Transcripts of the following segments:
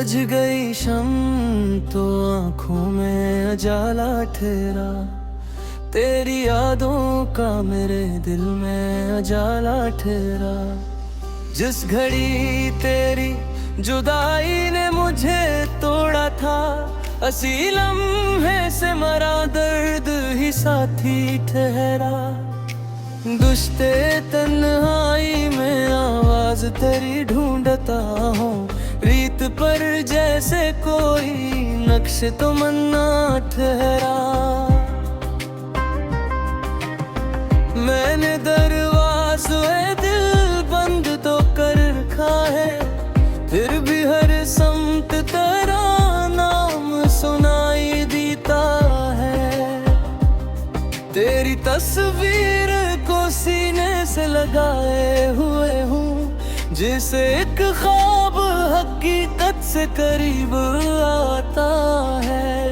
बुझ गई शम तो आंखों में उजाला ठहरा, तेरी यादों का मेरे दिल में उजाला ठहरा। जिस घड़ी तेरी जुदाई ने मुझे तोड़ा था, हंसी लम्हे से मरा दर्द ही साथी ठहरा। दुश्ते तन्हाई में आवाज तेरी ढूंढता हूँ, रीत पर जैसे कोई नक्श तो मन्ना ठहरा। मैंने दरवाज़े दिल बंद तो कर रखा है, फिर भी हर समत तेरा नाम सुनाई देता है। तेरी तस्वीर को सीने से लगाए हुए हूँ, जिसे एक ख्वाब हकीकत से करीब आता है।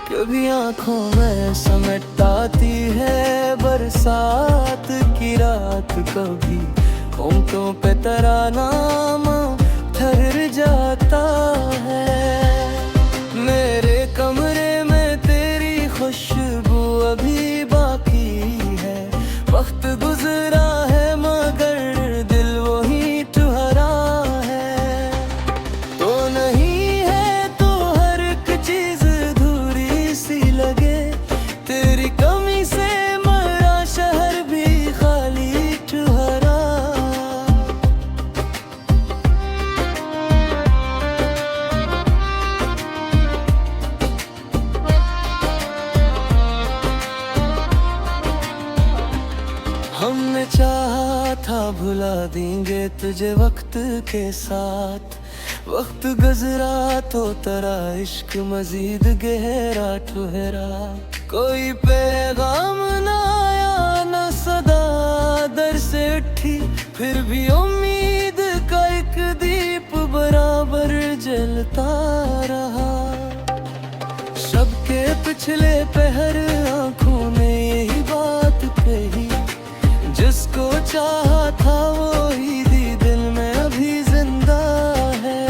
कभी आंखों में समेट आती है बरसात की रात, कभी होंठों पे तेरा नाम ठहर जाता है। मेरे कमरे में तेरी खुशबू अभी बाकी है, वक्त गुजरा है मगर दिल वही ठहरा है। तो नहीं है तो हर एक चीज अधूरी सी लगे, तेरी कमी से मरा शहर भी खाली ठहरा। हमने चाहा था भुला देंगे तुझे वक्त के साथ, वक्त गुजरा तो तेरा इश्क मजीद गहरा ठहरा। कोई पैगाम ना आया ना सदा दर से उठी, फिर भी उम्मीद का एक दीप बराबर जलता रहा। शब के पिछले पहर आंखों ने यही बात कही, जिसको चाहा था वो ही दिल में अभी जिंदा है।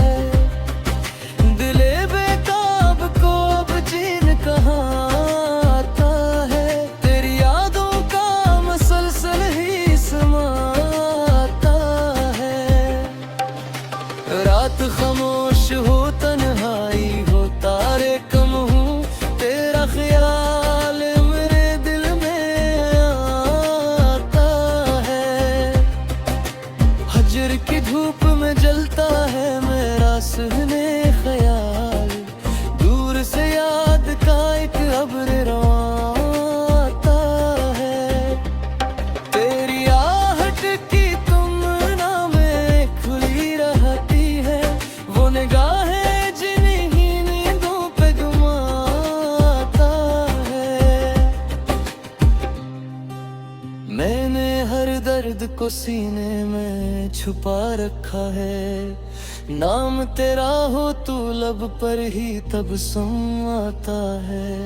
दिले बेताब को अब चैन कहाँ आता है, तेरी यादों का मसलसल ही समाता है। रात खामोश हो तन्हाई हो तारे कम हूँ, तेरा ख्याल मेरे दिल में आता है। हजर की धूप में जलता है मेरा सुहने ख्याल, दूर से याद का एक अब्र रवाता है। तेरी आहट की तुमना में खुली रहती है, वो निगाहें जिन्हीं नींदों पे घुमाता है। मैंने हर दर्द को सीने में छुपा रखा है, नाम तेरा हो तू लब पर ही तब सुन आता है।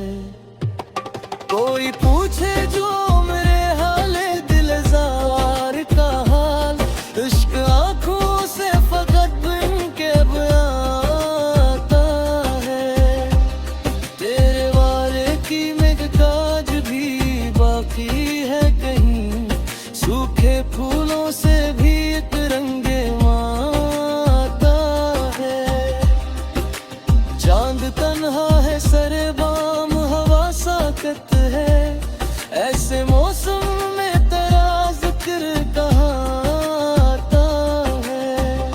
कोई पूछे जो मेरे हाले दिल ज़ार का हाल, इश्क आँखों से फकत बिन के आता है। तेरे वाले की मेघकाज भी बाकी है कहीं, सूखे फूलों से भी एक रंगे माता है। चांद तन्हा है सरे बाम हवा साकत है, ऐसे मौसम में तेरा जिक्र कहाँ आता है।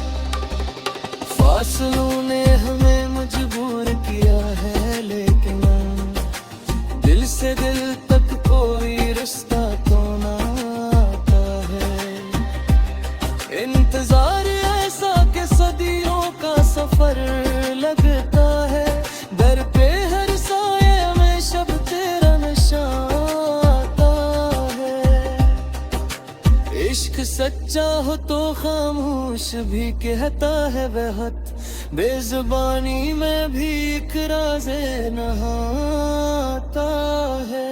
फासलों ने हमें मजबूर किया है, लेकिन दिल से दिल तक कोई रिश्ता तो ना आता है। इंतजार ऐसा कि सदियों का सफर लगता है, दर पे हर साये में शब तेरा नशा आता है। इश्क सच्चा हो तो खामोश भी कहता है बेहद, बेजुबानी में भी एक राज़े नहाता है।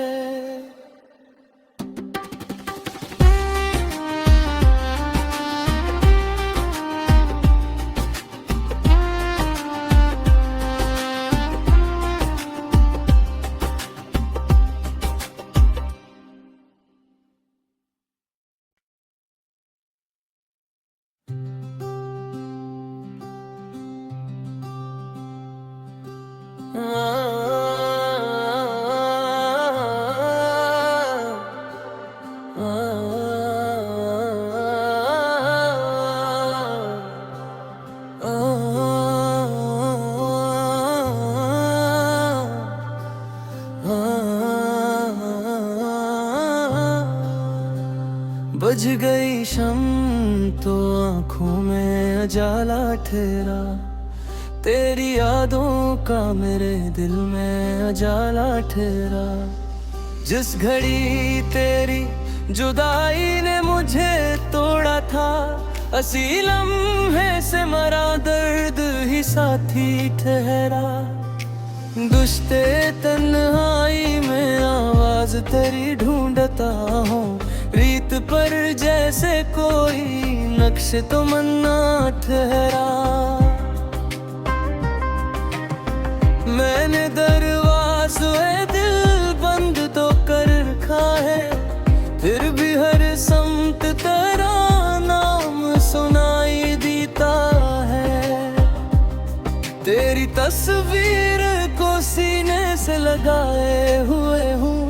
बुझ गई शम तो आंखों में उजाला ठहरा, तेरी यादों का मेरे दिल में उजाला ठहरा। जिस घड़ी तेरी जुदाई ने मुझे तोड़ा था, असी लम्हे से मरा दर्द ही साथी ठहरा। दुश्ते तन्हाई में आवाज तेरी ढूंढता हूँ, रीत पर जैसे कोई नक्श तो मन्ना ठहरा। मैंने दरवाज़े दिल बंद तो कर रखा है, फिर भी हर समत तेरा नाम सुनाई देता है। तेरी तस्वीर को सीने से लगाए हुए हूँ,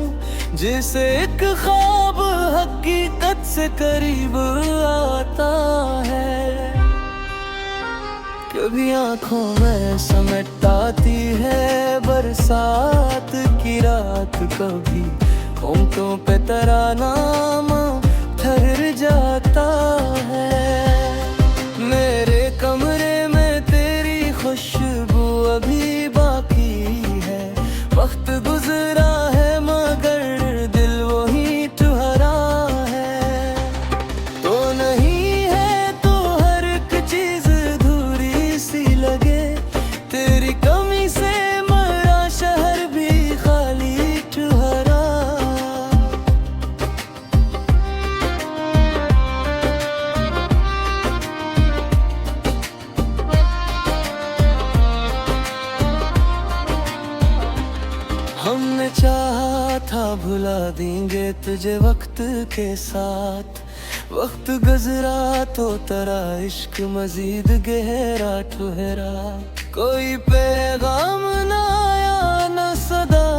जिसे एक ख्वाब हकीकत से करीब आता है। कभी आंखों में समेट आती है बरसात की रात, कभी होंठों पे तेरा नाम ठहर जाता है। मेरे कमरे में तेरी खुशबू अभी बाकी है, वक्त गुजरा है मगर दिल वही ठहरा है। तो नहीं है तो हर एक चीज अधूरी सी लगे, तेरी कमी से मरा शहर भी खाली ठहरा। हमने चाहा था भुला देंगे तुझे वक्त के साथ, वक्त गुजरा तो तेरा इश्क मजीद गहरा ठहरा। कोई पैगाम न आया न सदा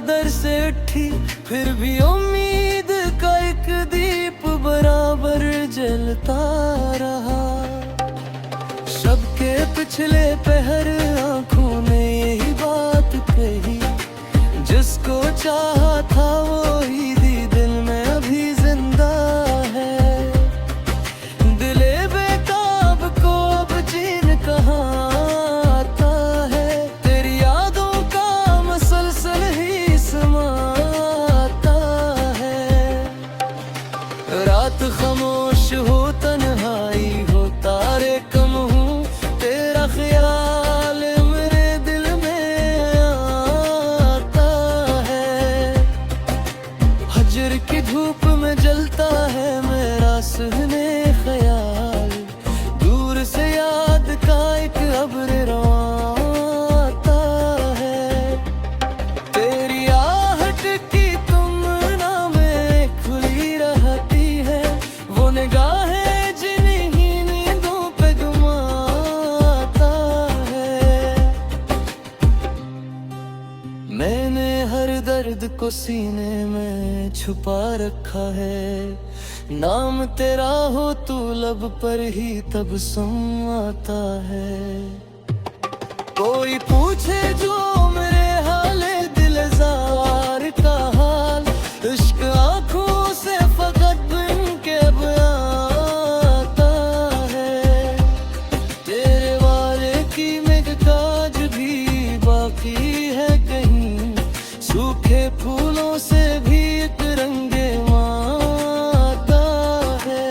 दर से उठी, फिर भी उम्मीद का एक दीप बराबर जलता रहा। शब के पिछले पहर आंखों ने यही बात कही, जिसको चाहा था वो ही दिल में अभी जिंदा है। दिले बेताब को अब चैन कहाँ आता है, तेरी यादों का मसलसल ही समाता है। रात खामोश हो तन्हाई हो तारे कम हूँ, तेरा ख्याल मेरे दिल में आता है। हजर की धूप में जलता है मेरा सुहने ख्याल, दूर से याद का एक अब्र रवाता है। तेरी आहट की तुमना में खुली रहती है, वो निगाहें जिन्हीं नींदों पे घुमाता है। मैंने हर दर्द को सीने में छुपा रखा है, नाम तेरा हो तू लब पर ही तब सम आता है। कोई पूछे जो मेरे हाले दिलजार का हाल, इश्क आंखों से फकत बिन के आता है। तेरे वाले की मेघताज भी बाकी है कहीं, सूखे फूलों से भी एक रंगे माता है।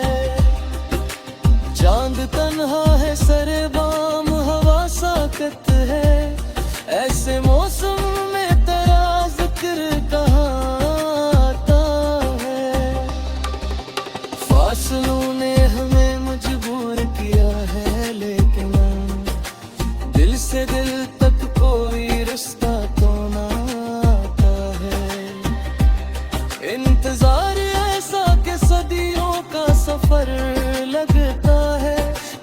चांद तन्हा है सरे बाम हवा साकत है, ऐसे मौसम में तेरा जिक्र कहाँ आता है। फासलों ने हमें मजबूर किया है, लेकिन दिल से दिल तक कोई रिश्ता तो ना आता है। इंतजार ऐसा कि सदियों का सफर लगता है,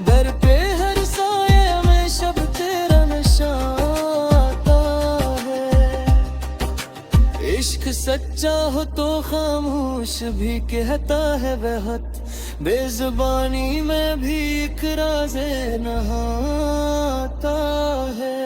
दर पे हर साये में शब तेरा नशा आता है। इश्क सच्चा हो तो खामोश भी कहता है बेहद, बेजुबानी में भी एक राज़े नहाता है।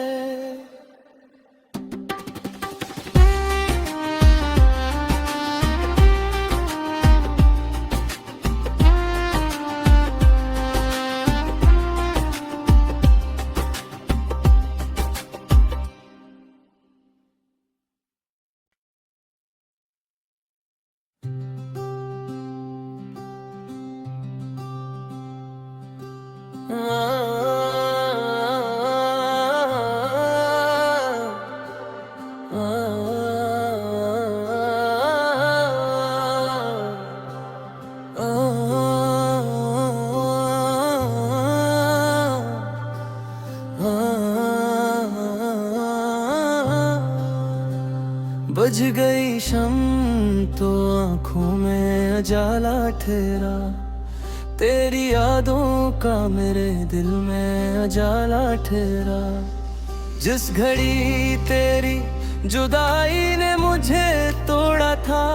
बुझ गई शम तो आंखों में उजाला ठहरा, तेरी यादों का मेरे दिल में उजाला ठहरा। जिस घड़ी तेरी जुदाई ने मुझे तोड़ा था,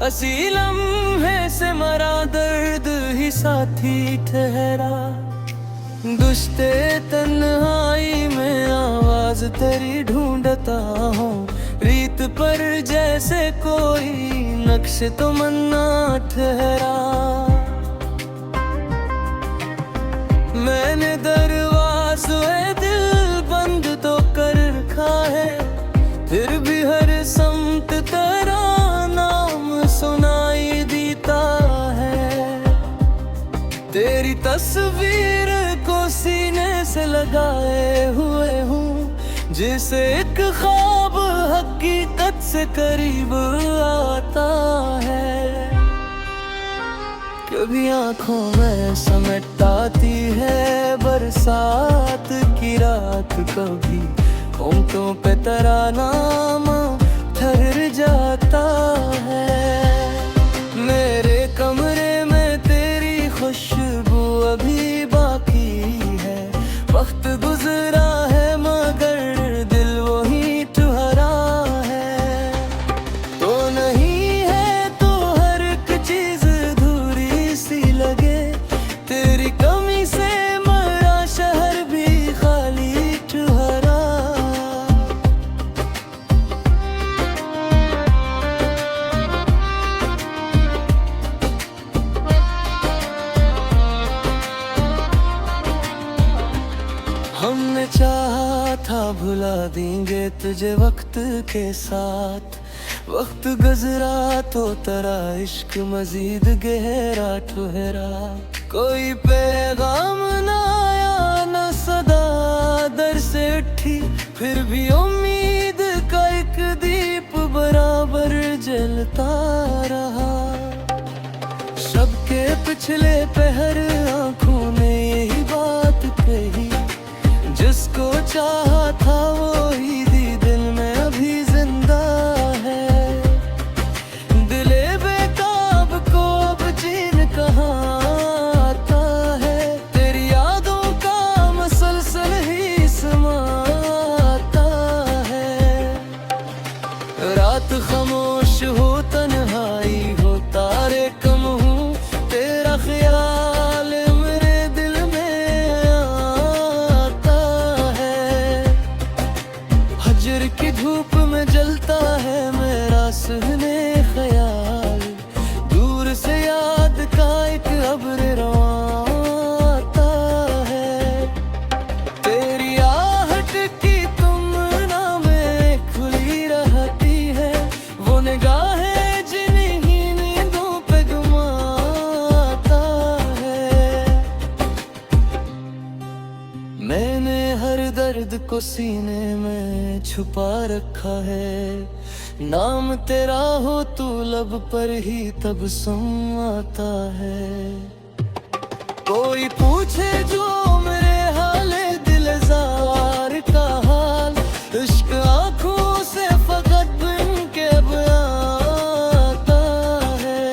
हंसी लम्हे से मरा दर्द ही साथी ठहरा। दुश्ते तन्हाई में आवाज तेरी ढूंढता हूँ, रीत पर जैसे कोई नक्श तमन्ना ठहरा। मैंने दरवाज़े दिल बंद तो कर रखा है, फिर भी हर समत तेरा नाम सुनाई देता है। तेरी तस्वीर को सीने से लगाए हुए हूँ, जिसे एक ख्वाब हकीकत से करीब आता है। कभी आंखों में समेट आती है बरसात की रात, कभी होंठों पे तेरा नाम ठहर जाता है। मेरे कमरे में तेरी खुशबू अभी बाकी है, वक्त गुजरा है मगर दिल वही ठहरा है। तो नहीं है तो हर एक चीज अधूरी सी लगे, तेरी कमी से मरा शहर भी खाली ठहरा। हमने चाहा था भुला देंगे तुझे वक्त के साथ, वक्त गुजरा तो तेरा इश्क मजीद गहरा ठहरा। कोई पैगाम ना आया न सदा दर से उठी, फिर भी उम्मीद का एक दीप बराबर जलता रहा। शब के पिछले पहर आंखों ने यही बात कही, जिसको चाहा था वो ही दिल में अभी जिंदा है। दिले बेताब को अब चैन कहाँ आता है, तेरी यादों का मसलसल ही समाता है। रात खामोश हो तन्हाई हो तारे कम हूँ, तेरा ख्याल मेरे दिल में आता है। हजर की धूप में जलता है मेरा सुहने ख्याल, दूर से याद का एक अब्र रवाता है। तेरी आहट की तुमना में खुली रहती है, वो निगाहें जिन्हीं नींदों पे घुमाता है। मैंने हर दर्द को सीने में छुपा रखा है, नाम तेरा हो तू लब पर ही तब सुन आता है। कोई पूछे जो मेरे हाले दिलजार का हाल, इश्क आंखों से फकत बिन के आता है।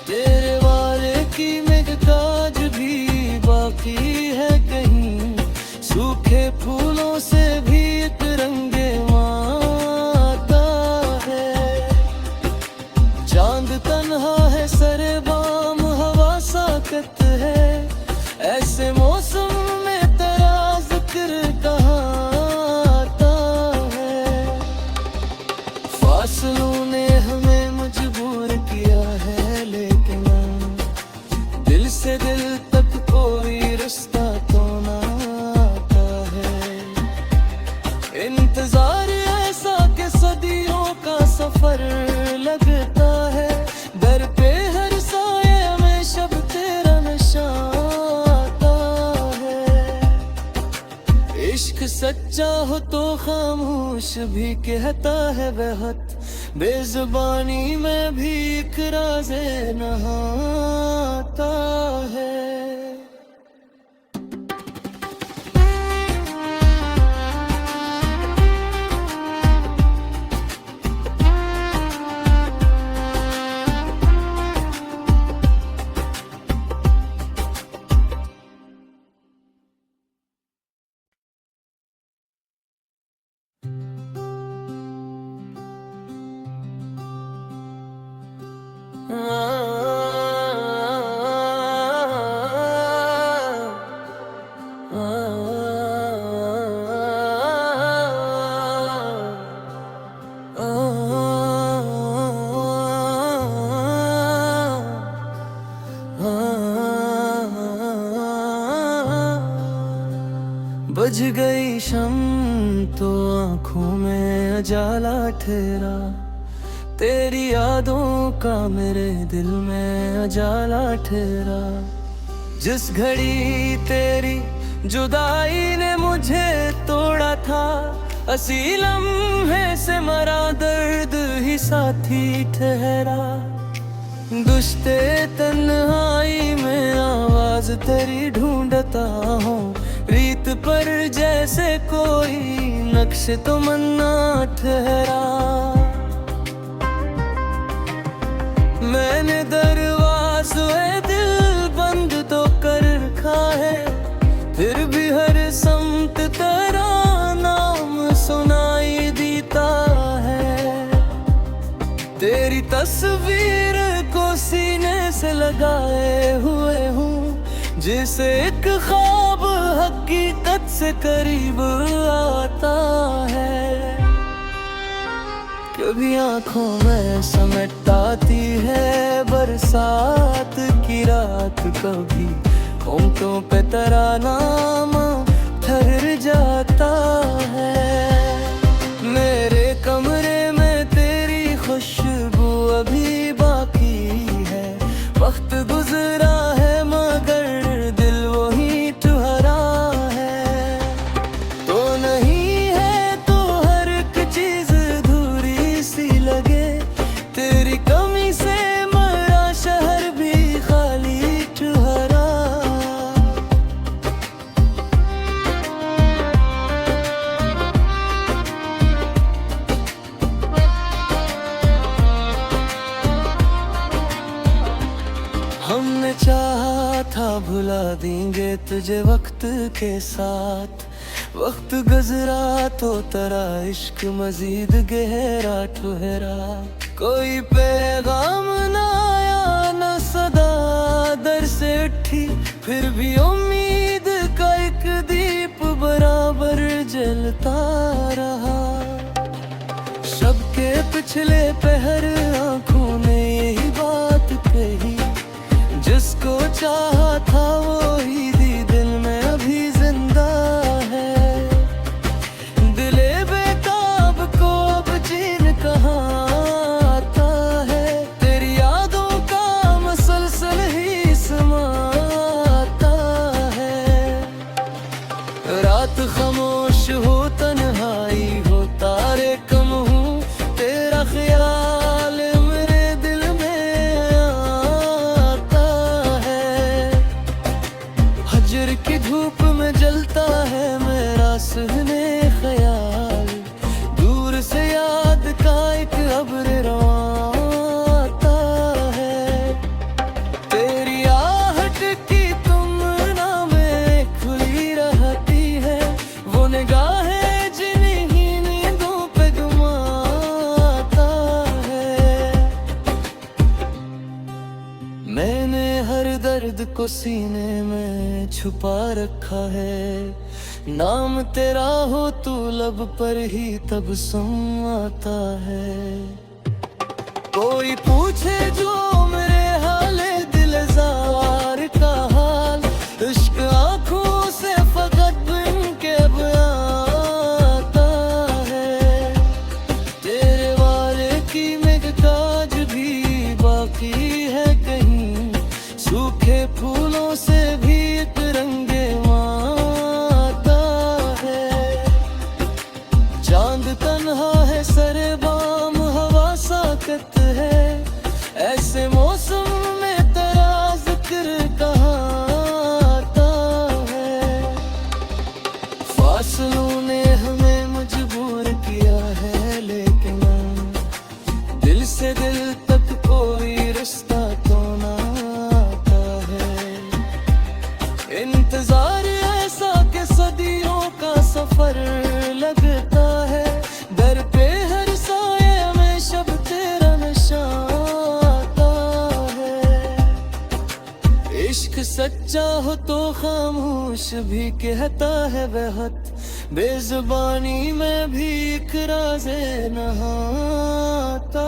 तेरे वाले की मेघताज भी बाकी है कहीं, सूखे फूलों से भी एक रंगे माता है। चांद तन्हा है सरे बाम हवा साकत है, ऐसे मौसम में तेरा जिक्र कहाँ आता है। फासलों ने हमें मजबूर किया है, लेकिन दिल से दिल तक कोई रिश्ता तो ना आता है। इंतजार ऐसा कि सदियों का सफर लगता है, दर पे हर साये में शब तेरा नशा आता है। इश्क सच्चा हो तो खामोश भी कहता है बेहद, बेजुबानी में भी एक राज़े नहाता है। बुझ गई शम तो आंखों में अजाला ठहरा, तेरी यादों का मेरे दिल में अजाला ठहरा। जिस घड़ी तेरी जुदाई ने मुझे तोड़ा था, असी लम्हे से मरा दर्द ही साथी ठहरा। दुश्ते तन्हाई में आवाज तेरी ढूंढता हूँ, रीत पर जैसे कोई नक्श तो मन्ना ठहरा। मैंने दरवाज़े दिल बंद तो कर रखा है, फिर भी हर समत तेरा नाम सुनाई देता है। तेरी तस्वीर को सीने से लगाए हुए हूँ, जिसे एक ख्वाब हकीकत से करीब आता है। कभी आंखों में समेट आती है बरसात की रात, कभी होंठों पे तेरा नाम ठहर जाता है। मेरे कमरे में तेरी खुशबू अभी बाकी है, वक्त गुजरा है मगर दिल वही ठहरा है। तो नहीं है तो हर एक चीज अधूरी सी लगे, तेरी कमी से मरा शहर भी खाली ठहरा। हमने चाहा था भुला देंगे तुझे वक्त के साथ, वक्त गुजरा तो तेरा इश्क मजीद गहरा ठहरा। कोई पैगाम ना आया न सदा दर से उठी, फिर भी उम्मीद का एक दीप बराबर जलता रहा। शब के पिछले पहर आंखों ने यही बात कही, जिसको चाहा था वो ही दिल में अभी जिंदा है। दिले बेताब को अब चैन कहाँ आता है, तेरी यादों का मसलसल ही समाता है। रात खामोश हो तन्हाई हो तारे कम हूँ, तेरा ख्याल मेरे दिल में आता है। हजर की धूप में जलता है मेरा सुहने ख्याल, दूर से याद का एक अब्र रवाता है। तेरी आहट की तुमना में खुली रहती है, वो निगाहें जिन्हीं नींदों पे घुमाता है। मैंने हर दर्द को सीने में छुपा रखा है, नाम तेरा हो तू लब पर ही तब सुन आता है। कोई पूछे जो मेरे हाले दिल ज़ार का हाल, इश्क आँखों से फकत बिन के आता है। तेरे वाले की मेघताज भी बाकी है कहीं, सूखे फूलों से भी एक रंगे माता है। चांद तन्हा है सरे बाम हवा साकत है, ऐसे मौसम में तेरा जिक्र कहाँ आता है। फासलों ने हमें मजबूर किया है, लेकिन दिल से दिल तक कोई रिश्ता तो ना आता है। इंतजार ऐसा कि सदियों का सफर लगता है, दर पे हर साये में शब तेरा नशा आता है। इश्क सच्चा हो तो खामोश भी कहता है बेहद, बेजुबानी में भी एक राज़े नहाता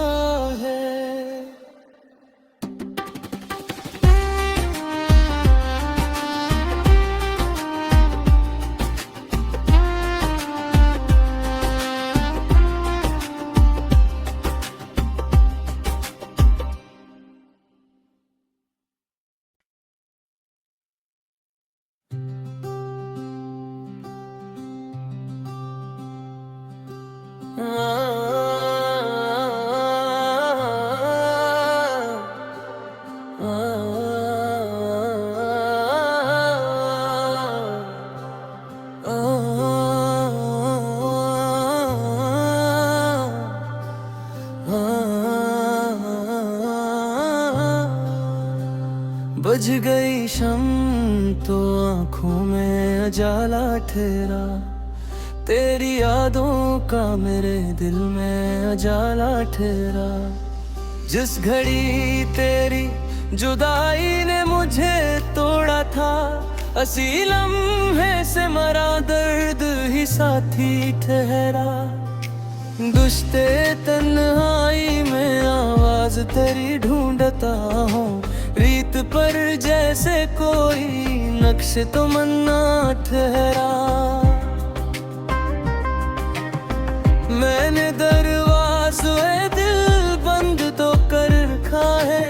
है। बुझ गई शम्म तो आँखों में उजाला ठहरा, तेरी यादों का मेरे दिल में उजाला ठहरा। जिस घड़ी तेरी जुदाई ने मुझे तोड़ा था, हंसी लम्हे से मरा दर्द ही साथी ठहरा। दुश्ते तन्हाई में आवाज तेरी ढूंढता हूँ, रीत पर जैसे कोई नक्श तो मन्ना ठहरा। मैंने दरवाज़े दिल बंद तो कर रखा है,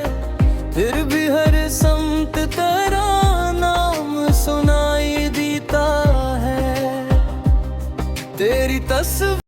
फिर भी हर समत तेरा नाम सुनाई देता है। तेरी तस्वीर